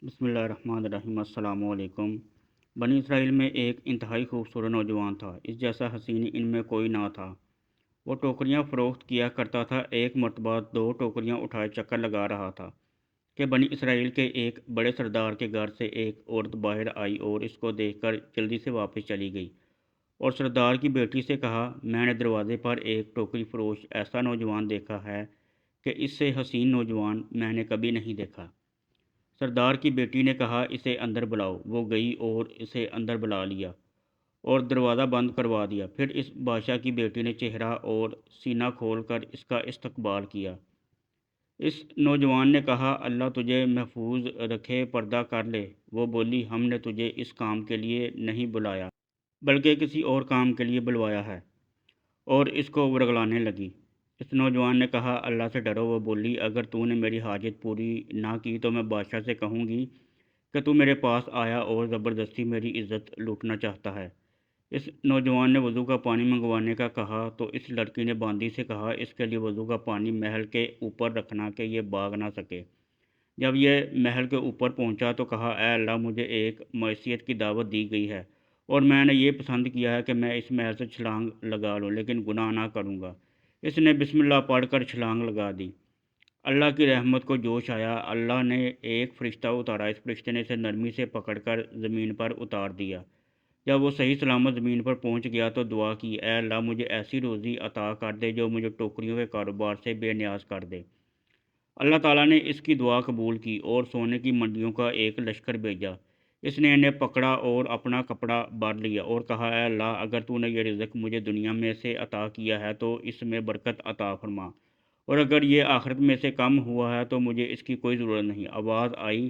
بسم اللہ الرحمن الرحیم۔ السلام علیکم۔ بنی اسرائیل میں ایک انتہائی خوبصورت نوجوان تھا۔ اس جیسا حسین ان میں کوئی نہ تھا۔ وہ ٹوکریاں فروخت کیا کرتا تھا۔ ایک مرتبہ 2 ٹوکریاں اٹھائے چکر لگا رہا تھا کہ بنی اسرائیل کے ایک بڑے سردار کے گھر سے ایک عورت باہر آئی اور اس کو دیکھ کر جلدی سے واپس چلی گئی اور سردار کی بیٹی سے کہا، میں نے دروازے پر ایک ٹوکری فروش ایسا نوجوان دیکھا ہے کہ اس سے حسین نوجوان میں نے کبھی نہیں دیکھا۔ سردار کی بیٹی نے کہا، اسے اندر بلاؤ۔ وہ گئی اور اسے اندر بلا لیا اور دروازہ بند کروا دیا۔ پھر اس بادشاہ کی بیٹی نے چہرہ اور سینہ کھول کر اس کا استقبال کیا۔ اس نوجوان نے کہا، اللہ تجھے محفوظ رکھے، پردہ کر لے۔ وہ بولی، ہم نے تجھے اس کام کے لیے نہیں بلایا بلکہ کسی اور کام کے لیے بلوایا ہے، اور اس کو ورگلانے لگی۔ اس نوجوان نے کہا، اللہ سے ڈرو۔ وہ بولی، اگر تو نے میری حاجت پوری نہ کی تو میں بادشاہ سے کہوں گی کہ تو میرے پاس آیا اور زبردستی میری عزت لوٹنا چاہتا ہے۔ اس نوجوان نے وضو کا پانی منگوانے کا کہا تو اس لڑکی نے باندی سے کہا، اس کے لیے وضو کا پانی محل کے اوپر رکھنا کہ یہ بھاگ نہ سکے۔ جب یہ محل کے اوپر پہنچا تو کہا، اے اللہ، مجھے ایک معصیت کی دعوت دی گئی ہے اور میں نے یہ پسند کیا ہے کہ میں اس محل سے چھلانگ لگا لوں، لیکن گناہ نہ کروں گا۔ اس نے بسم اللہ پڑھ کر چھلانگ لگا دی۔ اللہ کی رحمت کو جوش آیا۔ اللہ نے ایک فرشتہ اتارا۔ اس فرشتے نے اسے نرمی سے پکڑ کر زمین پر اتار دیا۔ جب وہ صحیح سلامت زمین پر پہنچ گیا تو دعا کی، اے اللہ، مجھے ایسی روزی عطا کر دے جو مجھے ٹوکریوں کے کاروبار سے بے نیاز کر دے۔ اللہ تعالیٰ نے اس کی دعا قبول کی اور سونے کی منڈیوں کا ایک لشکر بھیجا۔ اس نے انہیں پکڑا اور اپنا کپڑا بھر لیا اور کہا، اے اللہ، اگر تو نے یہ رزق مجھے دنیا میں سے عطا کیا ہے تو اس میں برکت عطا فرما، اور اگر یہ آخرت میں سے کم ہوا ہے تو مجھے اس کی کوئی ضرورت نہیں۔ آواز آئی،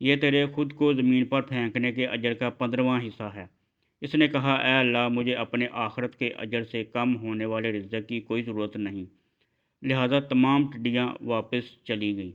یہ تیرے خود کو زمین پر پھینکنے کے اجر کا 15واں حصہ ہے۔ اس نے کہا، اے اللہ، مجھے اپنے آخرت کے اجر سے کم ہونے والے رزق کی کوئی ضرورت نہیں۔ لہٰذا تمام ٹڈیاں واپس چلی گئیں۔